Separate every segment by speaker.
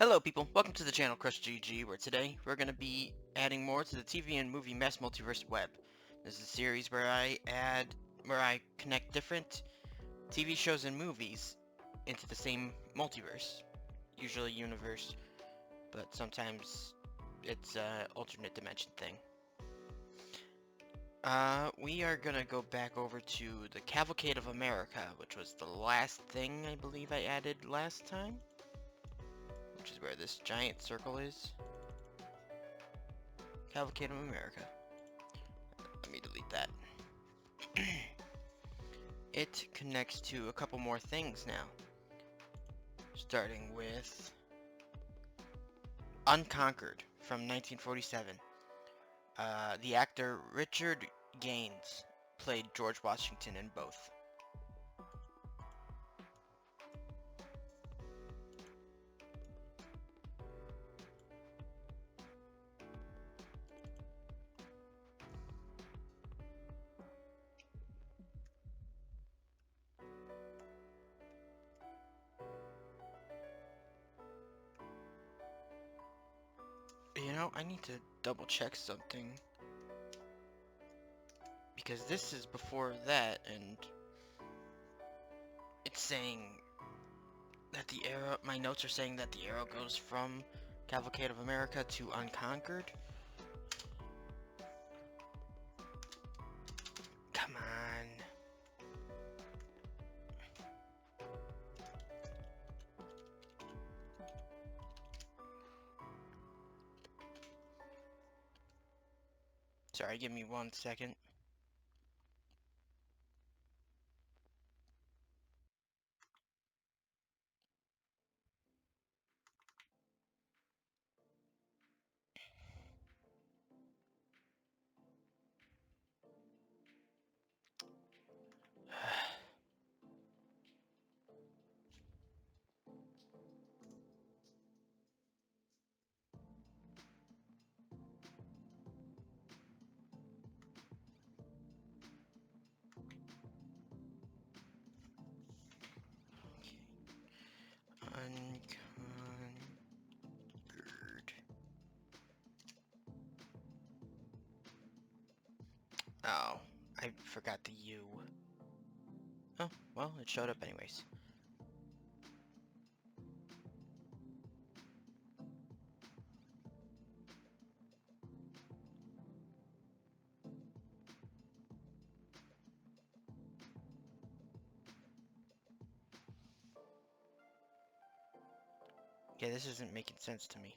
Speaker 1: Hello people, welcome to the channel CrustG-G, where today we're going to be adding more to the TV and movie mass multiverse web. This is a series where I connect different TV shows and movies into the same multiverse. Usually universe, but sometimes it's an alternate dimension thing. We are going to go back over to the Cavalcade of America, which was the last thing I believe I added last time. Which is where this giant circle is. Cavalcade of America. Let me delete that. It connects to a couple more things now. Starting with Unconquered from 1947. The actor Richard Gaines played George Washington in both. You know, I need to double check something. Because this is before that, and it's saying that the arrow, my notes are saying that the arrow goes from Cavalcade of America to Unconquered. Come on. Sorry, give me 1 second. Unconquered. Oh, I forgot the U. Oh, well, it showed up anyways. Yeah, this isn't making sense to me.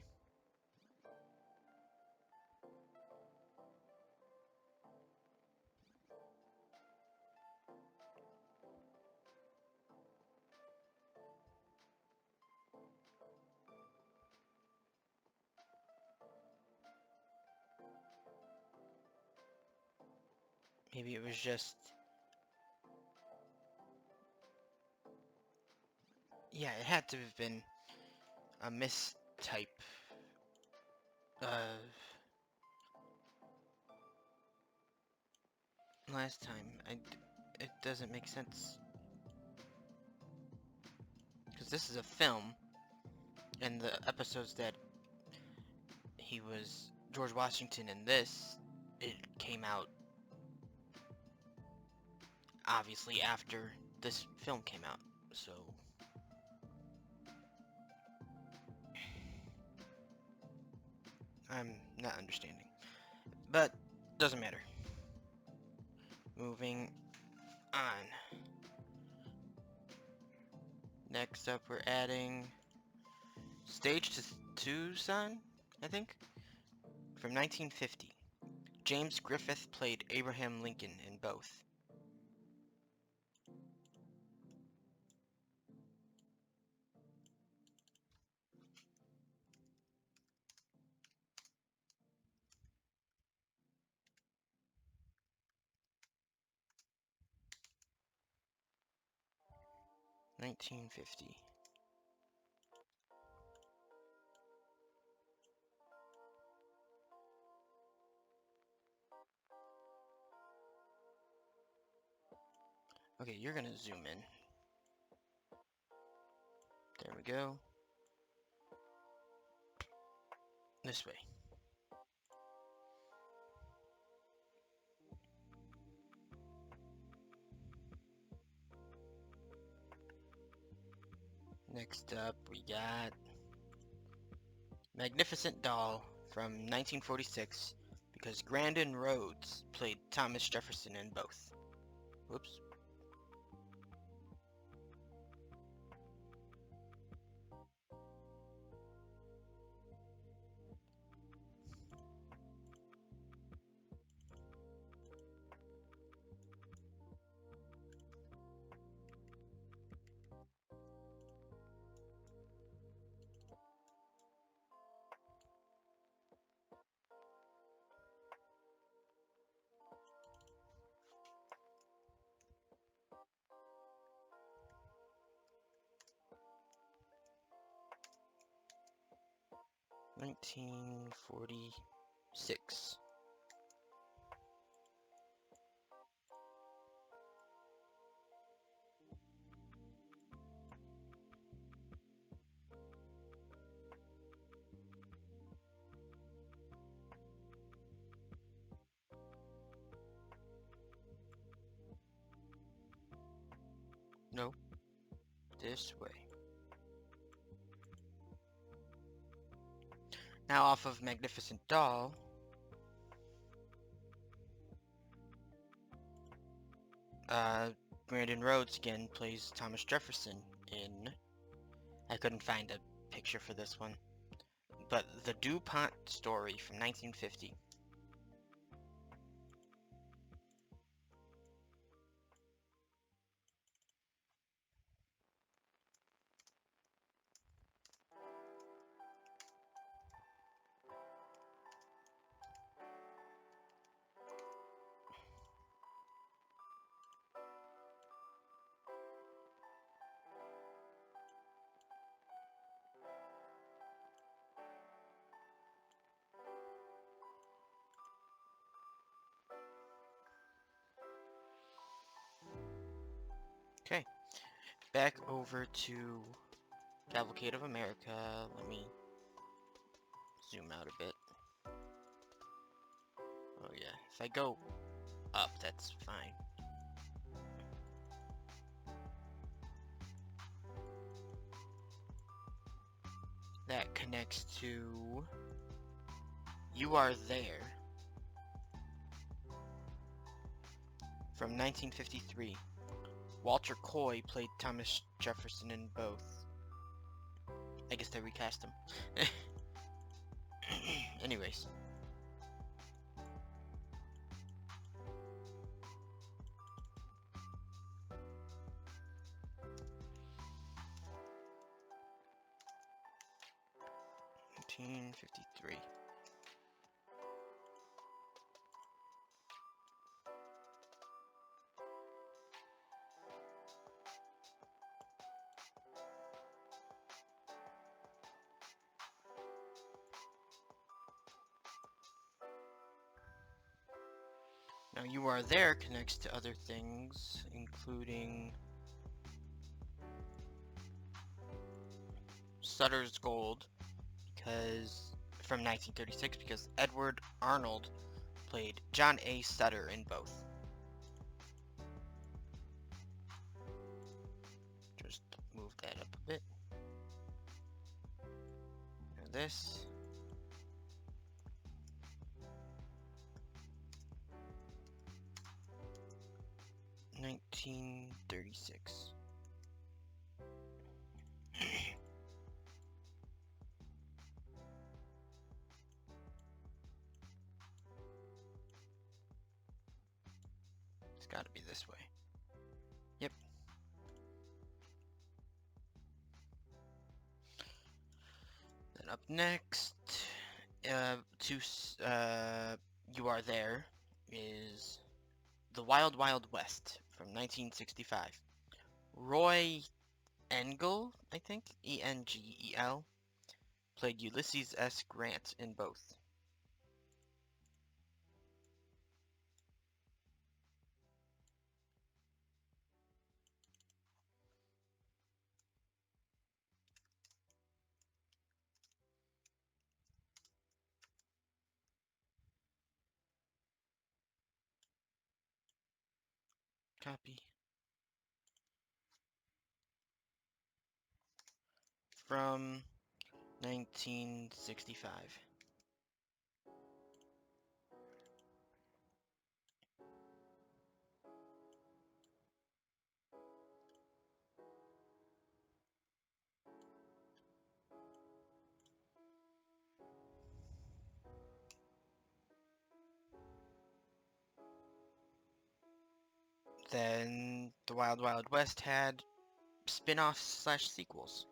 Speaker 1: Maybe it was just... Yeah, it had to have been a mistype. Last time. It doesn't make sense. Because this is a film, and the episodes that he was George Washington in this, it came out obviously after this film came out, so... I'm not understanding. But, doesn't matter. Moving on. Next up, we're adding Stage to Tucson, I think, from 1950. James Griffith played Abraham Lincoln in both. (1950). Okay, you're gonna zoom in. There we go. This way. Next up, we got Magnificent Doll from 1946, because Grandin Rhodes played Thomas Jefferson in both. Whoops. $1946. No, this way. Now off of Magnificent Doll, Grandin Rhodes again plays Thomas Jefferson in... I couldn't find a picture for this one, but The DuPont Story from 1950. Okay, back over to Cavalcade of America. Let me zoom out a bit. Oh yeah, if I go up, that's fine. That connects to You Are There from 1953. Walter Coy played Thomas Jefferson in both. I guess they recast him. Anyways. $1953. Now, You Are There connects to other things, including Sutter's Gold, because from 1936, because Edward Arnold played John A. Sutter in both. Just move that up a bit. Now this. $1936. It's gotta be this way. Yep. Then up next, You Are There is The Wild Wild West from 1965. Roy Engel, I think, Engel, played Ulysses S. Grant in both. Copy. From 1965. Then the Wild Wild West had spin-offs slash sequels.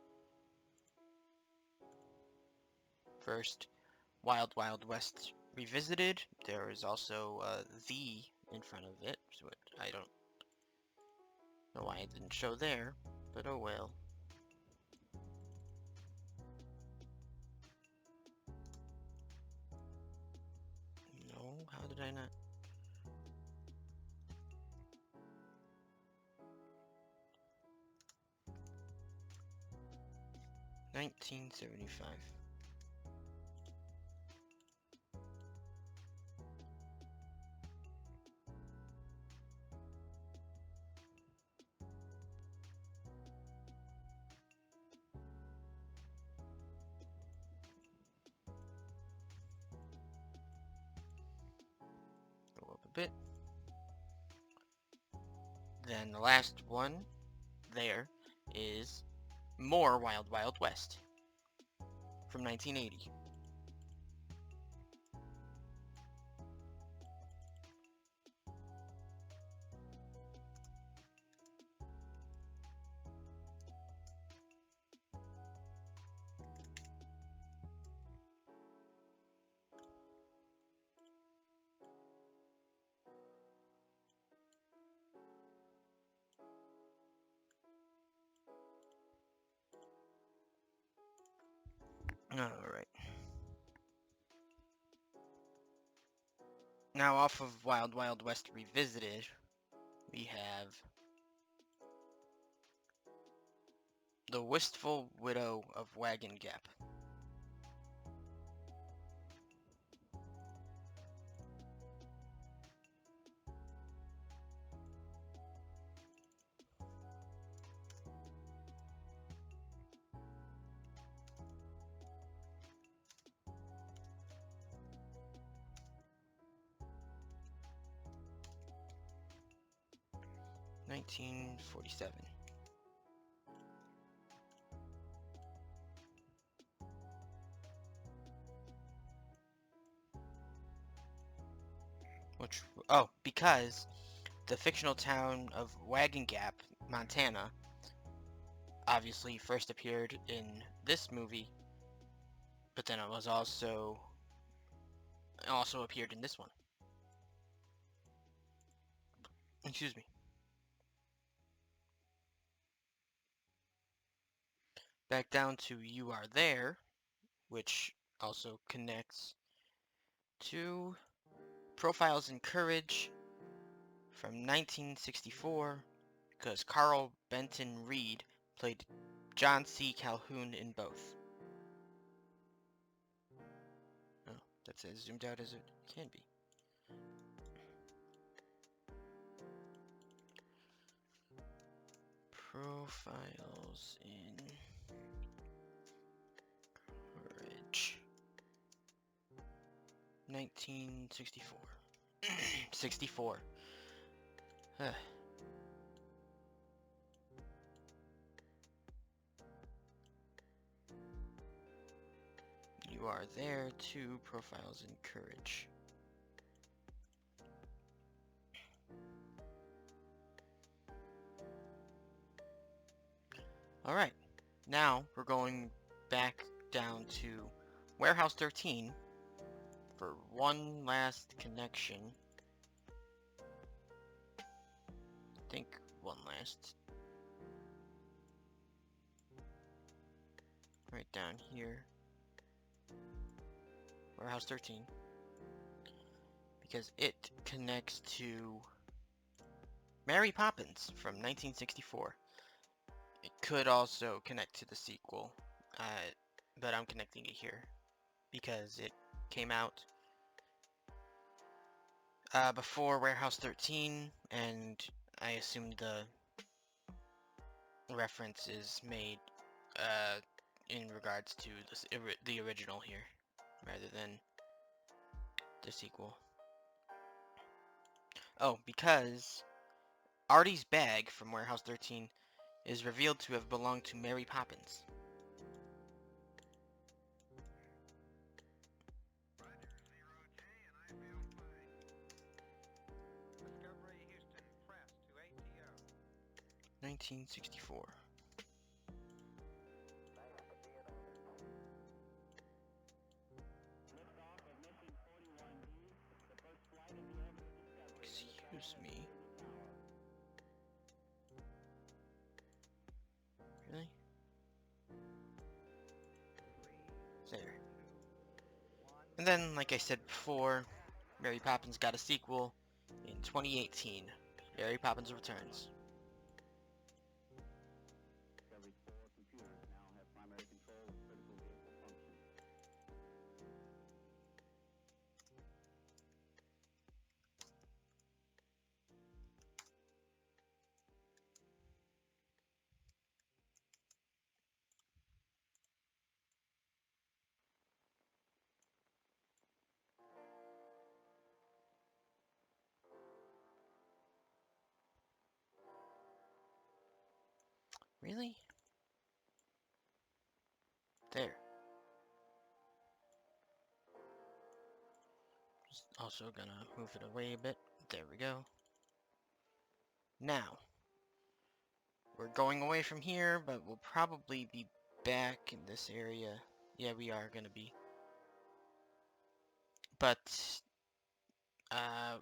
Speaker 1: First, Wild Wild West Revisited. There is also the in front of it, so I don't know why it didn't show there, but oh well. No, how did I not? $19.75. Go up a bit. Then the last one there is more Wild Wild West from 1980. Alright. Now off of Wild Wild West Revisited, we have The Wistful Widow of Wagon Gap. $19.47. Which, oh, because the fictional town of Wagon Gap, Montana, obviously first appeared in this movie, but then it was also appeared in this one. Excuse me. Back down to You Are There, which also connects to Profiles in Courage from 1964, because Carl Benton Reed played John C. Calhoun in both. Oh, that's as zoomed out as it can be. Profiles in Courage. 1964. 64. You Are There too. Profiles in Courage. Alright, now we're going back down to Warehouse 13 for one last connection. I think one last. Right down here. Warehouse 13. Because it connects to Mary Poppins from 1964. It could also connect to the sequel, but I'm connecting it here because it came out before Warehouse 13, and I assume the reference is made in regards to the original here, rather than the sequel. Oh, because Artie's bag from Warehouse 13 is revealed to have belonged to Mary Poppins.
Speaker 2: Discovery Houston, press to ATO.
Speaker 1: 1964. Excuse me. Really? There. And then, like I said before, Mary Poppins got a sequel in 2018. Mary Poppins Returns.
Speaker 3: Discovery's 4 computers now have primary control of critical vehicle functions.
Speaker 1: Really? There. Just also gonna move it away a bit. There we go. Now, we're going away from here, but we'll probably be back in this area. Yeah, we are gonna be. But,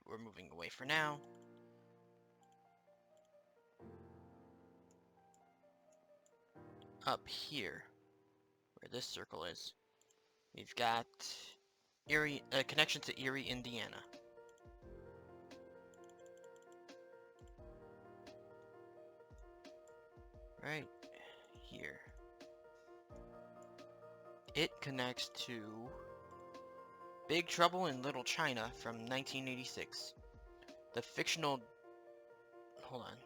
Speaker 1: we're moving away for now. Up here, where this circle is, we've got Erie, connection to Erie, Indiana. Right here. It connects to Big Trouble in Little China from 1986. The fictional... Hold on.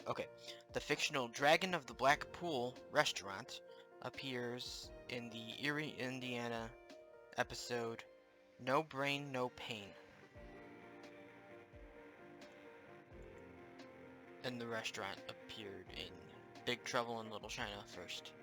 Speaker 1: Okay. The fictional Dragon of the Black Pool restaurant appears in the Erie, Indiana episode No Brain, No Pain. And the restaurant appeared in Big Trouble in Little China first.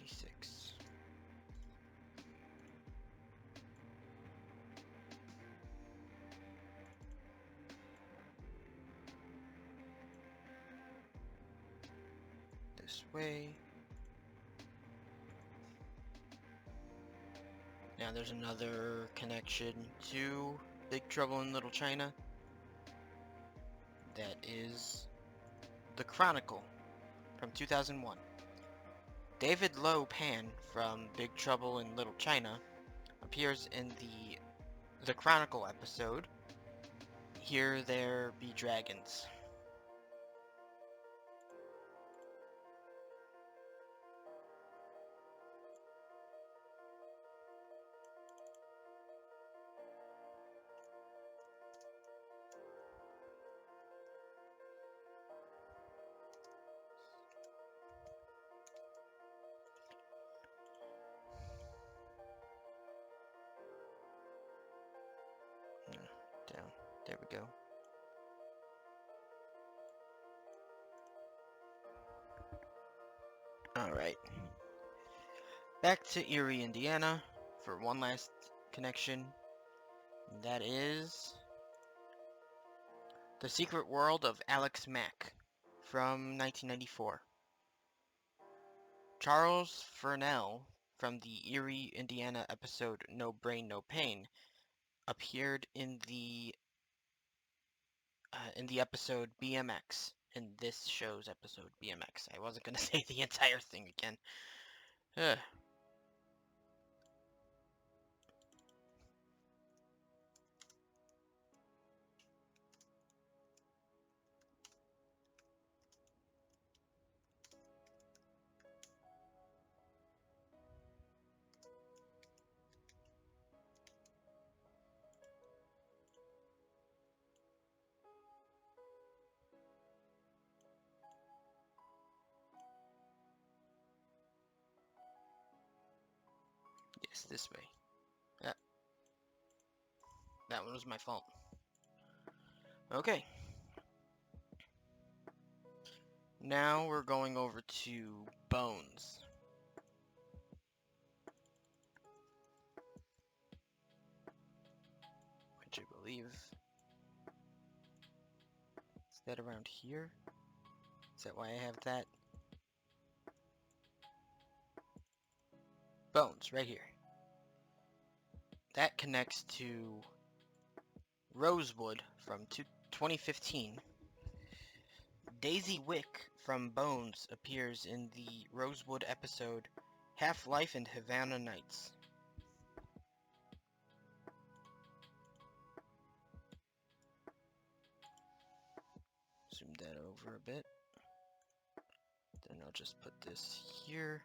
Speaker 1: '86. This way. Now there's another connection to Big Trouble in Little China. That is The Chronicle from 2001. David Low Pan from Big Trouble in Little China appears in the Chronicle episode Here There Be Dragons. Down. There we go. Alright. Back to Erie, Indiana for one last connection. That is The Secret World of Alex Mack from 1994. Charles Furnell from the Erie, Indiana episode No Brain, No Pain appeared in the episode BMX, in this show's episode BMX. I wasn't gonna say the entire thing again. Ugh. It's this way. Yeah. That one was my fault. Okay. Now we're going over to Bones. Which I believe... Is that around here? Is that why I have that? Bones, right here. That connects to Rosewood from 2015. Daisy Wick from Bones appears in the Rosewood episode Half-Life and Havana Nights. Zoom that over a bit. Then I'll just put this here.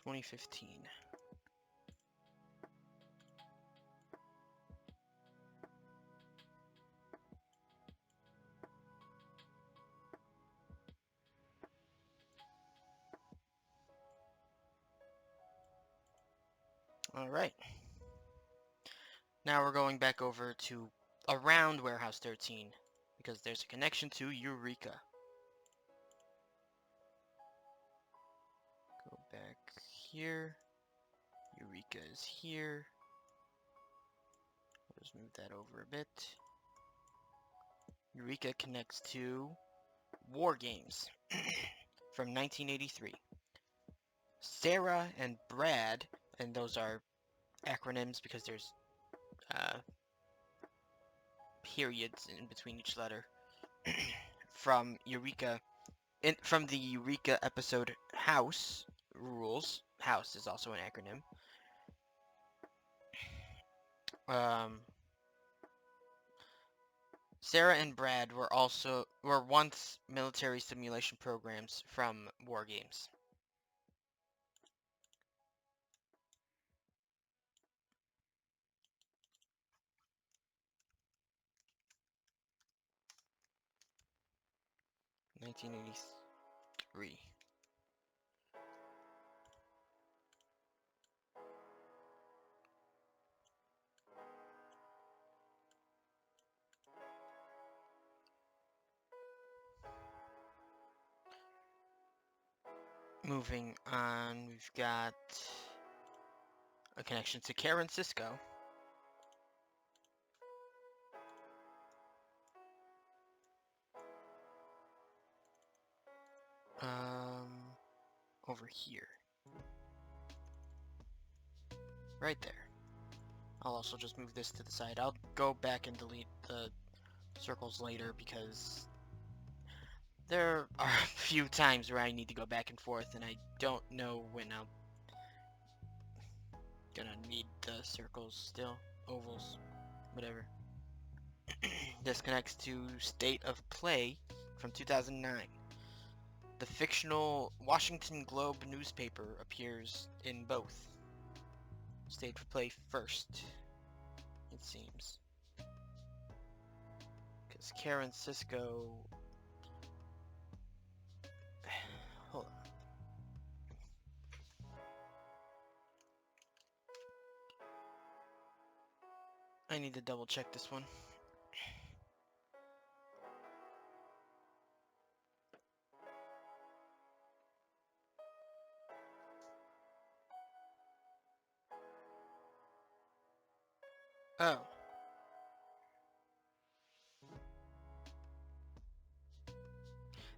Speaker 1: (2015). Alright. Now we're going back over to around Warehouse 13, because there's a connection to Eureka. Go back here. Eureka is here. Let's move that over a bit. Eureka connects to War Games from 1983. Sarah and Brad, and those are acronyms because there's periods in between each letter, from Eureka, from the Eureka episode House Rules. House is also an acronym. Sarah and Brad were once military simulation programs from War Games. (1983). Moving on, we've got a connection to Karen Cisco. Over here. Right there. I'll also just move this to the side. I'll go back and delete the circles later because there are a few times where I need to go back and forth and I don't know when I'm gonna need the circles still. Ovals. Whatever. This connects to State of Play from 2009. The fictional Washington Globe newspaper appears in both. State of Play first, it seems. Because Karen Cisco... Hold on. I need to double check this one. Oh.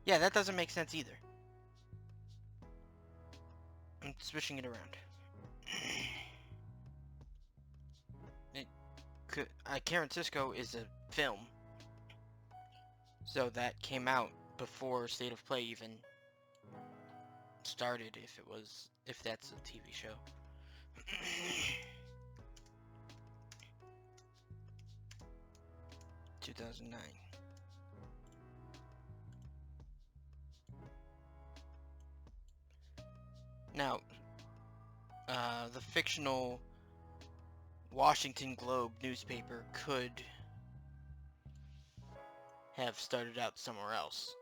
Speaker 1: Yeah, that doesn't make sense either. I'm switching it around. Karen Cisco is a film. So that came out before State of Play even started, if that's a TV show. 2009. Now, the fictional Washington Globe newspaper could have started out somewhere else.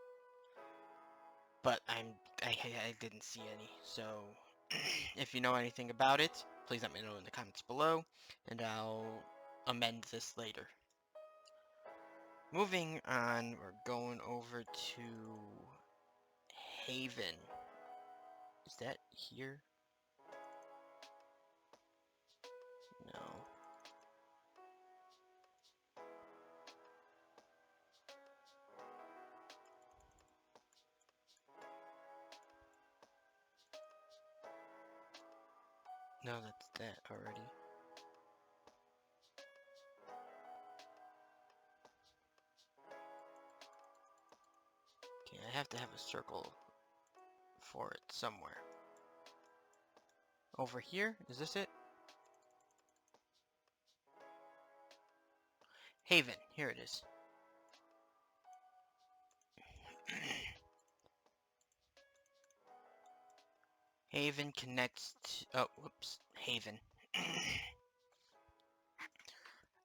Speaker 1: but I didn't see any. So if you know anything about it, please let me know in the comments below, and I'll amend this later. Moving on, we're going over to Haven. Is that here? No. No, that's that already. Okay, I have to have a circle for it somewhere. Over here? Is this it? Haven. Here it is. Haven connects to... Oh, whoops. Haven.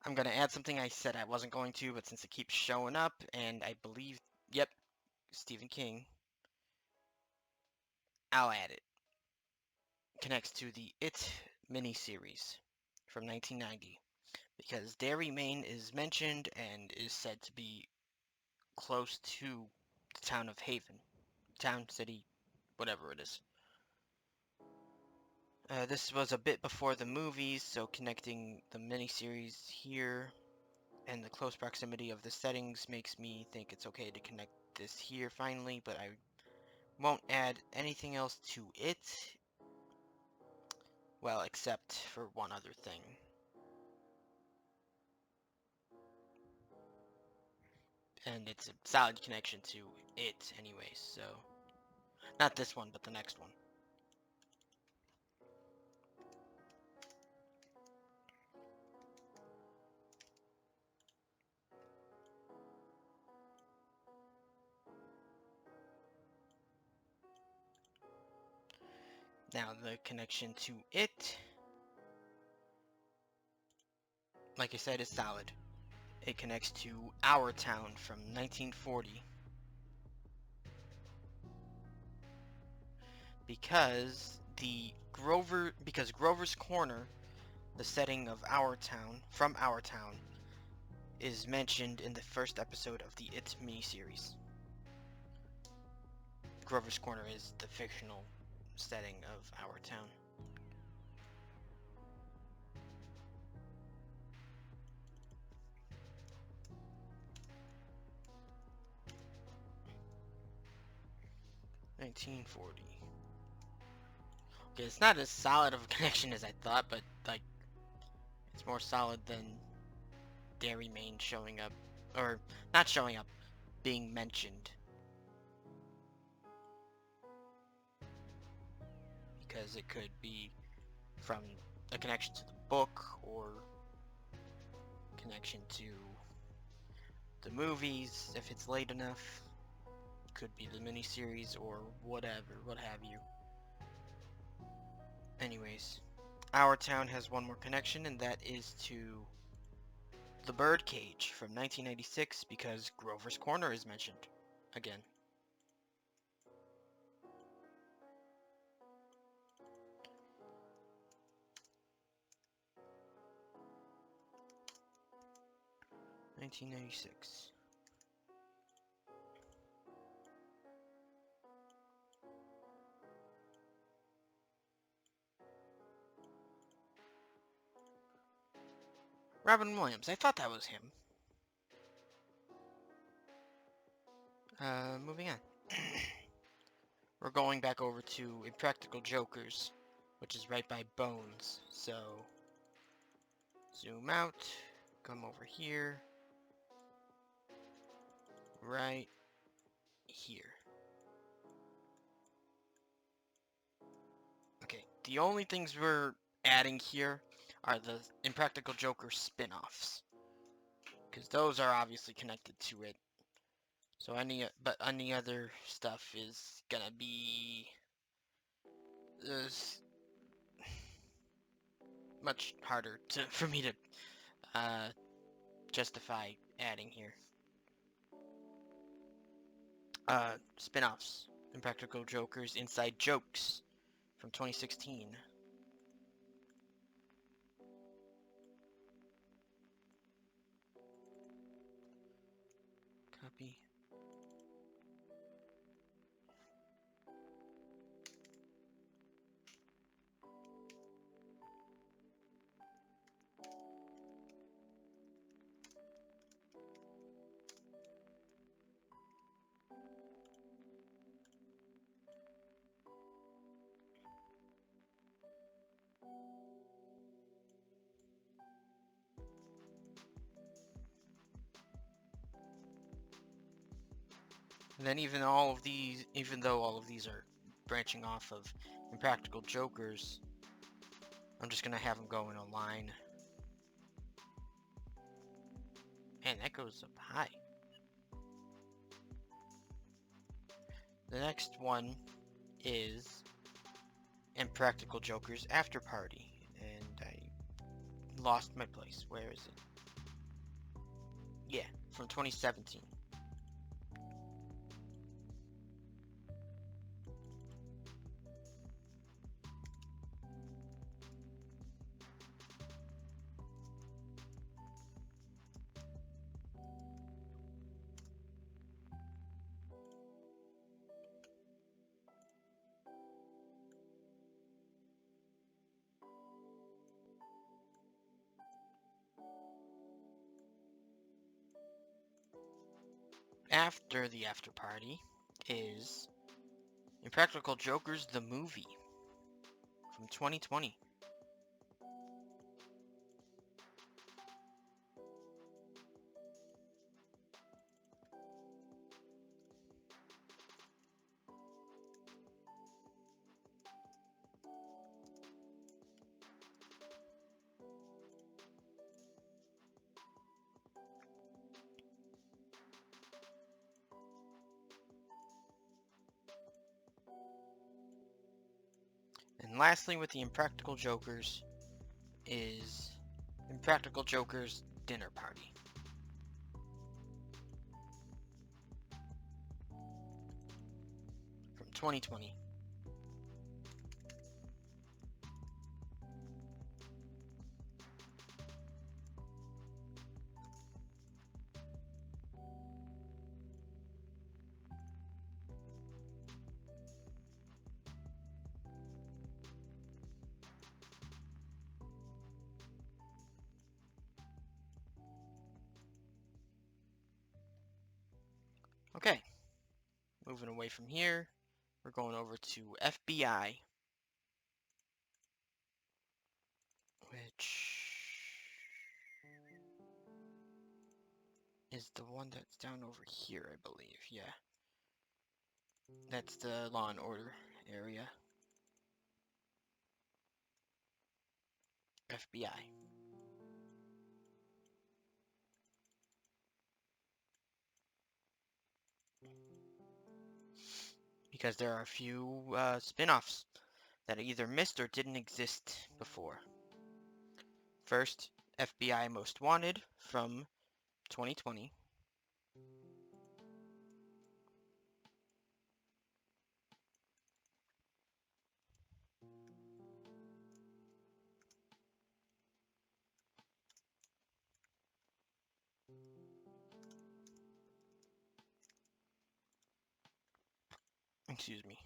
Speaker 1: I'm gonna add something I said I wasn't going to, but since it keeps showing up, and I believe... Yep. Stephen King. I'll add it. Connects to the It miniseries from 1990. Because Derry, Maine is mentioned and is said to be close to the town of Haven. Town, city, whatever it is. This was a bit before the movies, so connecting the miniseries here and the close proximity of the settings makes me think it's okay to connect this here finally, but I won't add anything else to it. Well, except for one other thing. And it's a solid connection to it anyways, so... Not this one, but the next one. Now the connection to it, like I said, is solid. It connects to Our Town from 1940. Because Grover's Corner, the setting of Our Town, from Our Town, is mentioned in the first episode of the It miniseries. Grover's Corner is the fictional setting of Our Town. (1940). Okay, it's not as solid of a connection as I thought, but like it's more solid than Derry, Maine showing up, or not showing up, being mentioned. Because it could be from a connection to the book or connection to the movies if it's late enough. Could be the miniseries or whatever, what have you. Anyways, Our Town has one more connection, and that is to The Birdcage from 1996 because Grover's Corner is mentioned again. (1996). Robin Williams. I thought that was him. Moving on. We're going back over to Impractical Jokers, which is right by Bones. So, zoom out, come over here, right here. Okay, the only things we're adding here are the Impractical Joker spin-offs, because those are obviously connected to it. So any other stuff is gonna be much harder for me to justify adding here. Spin-offs. Impractical Jokers Inside Jokes from 2016. Copy. And then even though all of these are branching off of Impractical Jokers, I'm just gonna have them go in a line. Man, that goes up high. The next one is Impractical Jokers After Party, and I lost my place. Where is it? Yeah, from 2017. After the after party is Impractical Jokers the movie from 2020. And lastly, with the Impractical Jokers is Impractical Jokers Dinner Party from 2020. Okay, moving away from here, we're going over to FBI, which is the one that's down over here, I believe. Yeah, that's the Law and Order area. FBI. Because there are a few spin-offs that I either missed or didn't exist before. First, FBI Most Wanted from 2020. Excuse me.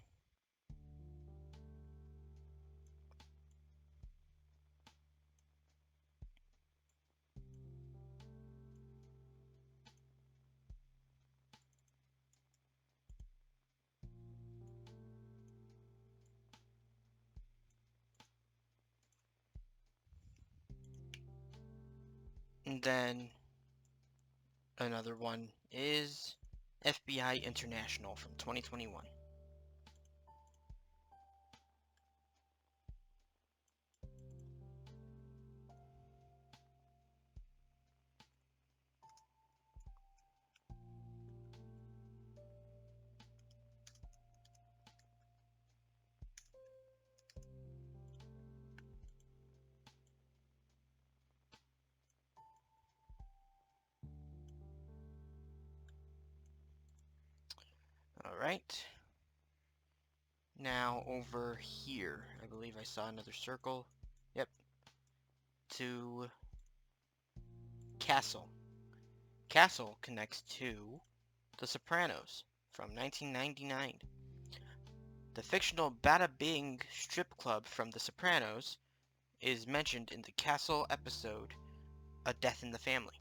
Speaker 1: And then another one is FBI International from 2021. Alright. Now over here, I believe I saw another circle. Yep. To Castle. Castle connects to The Sopranos from 1999. The fictional Bada Bing strip club from The Sopranos is mentioned in the Castle episode A Death in the Family.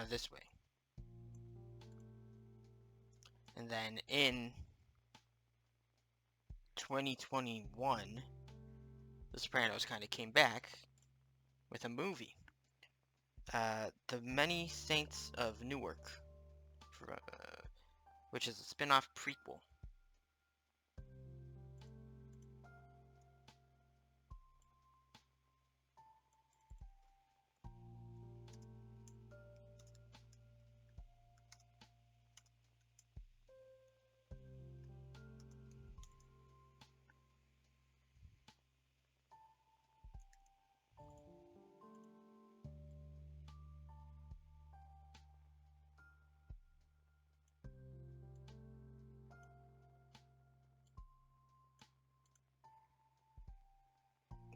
Speaker 1: This way. And then in 2021, The Sopranos kind of came back with a movie. The Many Saints of Newark, which is a spin-off prequel.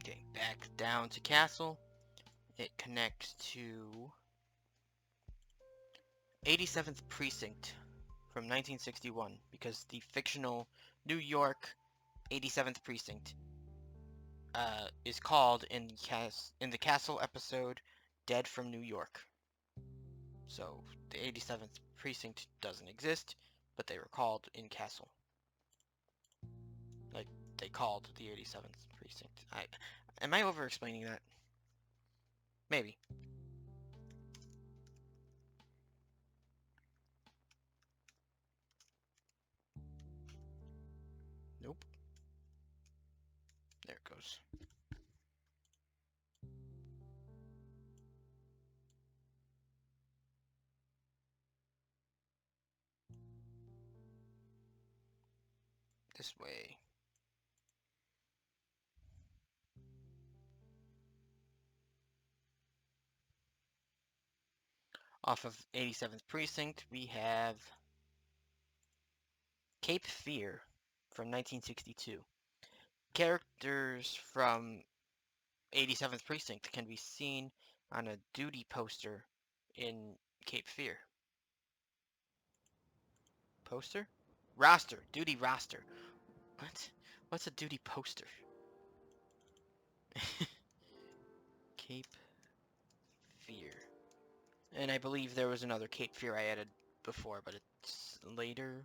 Speaker 1: Okay, back down to Castle. It connects to 87th Precinct from 1961 because the fictional New York 87th Precinct is called in the Castle episode Dead from New York. So the 87th Precinct doesn't exist, but they were called in Castle. Like they called the 87th Precinct. Am I over explaining that? Maybe. Nope. There it goes. This way. Off of 87th Precinct, we have Cape Fear from 1962. Characters from 87th Precinct can be seen on a duty poster in Cape Fear. Poster? Roster. Duty roster. What? What's a duty poster? Cape Fear. And I believe there was another Cape Fear I added before, but it's later.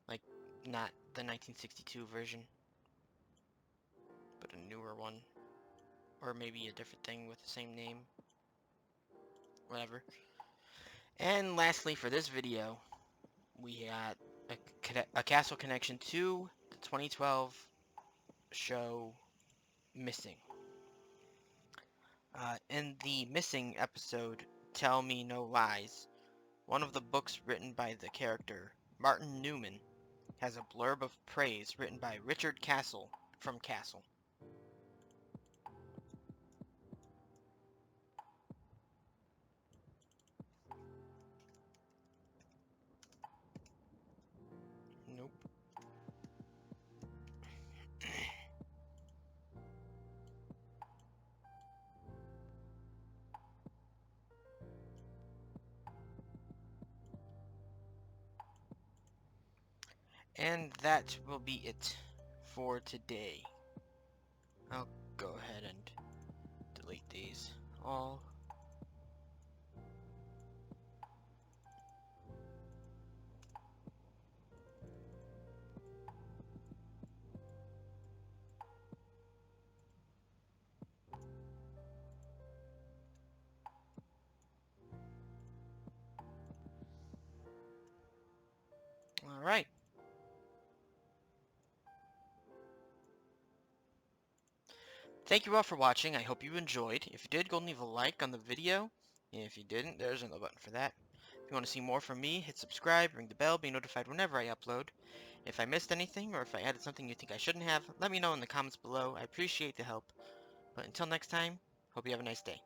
Speaker 1: Like, not the 1962 version, but a newer one. Or maybe a different thing with the same name. Whatever. And lastly, for this video, we got a Castle connection to the 2012 show Missing. In the Missing episode, Tell Me No Lies, one of the books written by the character, Martin Newman, has a blurb of praise written by Richard Castle from Castle. Nope. And that will be it for today. I'll go ahead and delete these all. Thank you all for watching. I hope you enjoyed. If you did, go and leave a like on the video. If you didn't, there's another button for that. If you want to see more from me, hit subscribe, ring the bell, be notified whenever I upload. If I missed anything, or if I added something you think I shouldn't have, let me know in the comments below. I appreciate the help. But until next time, hope you have a nice day.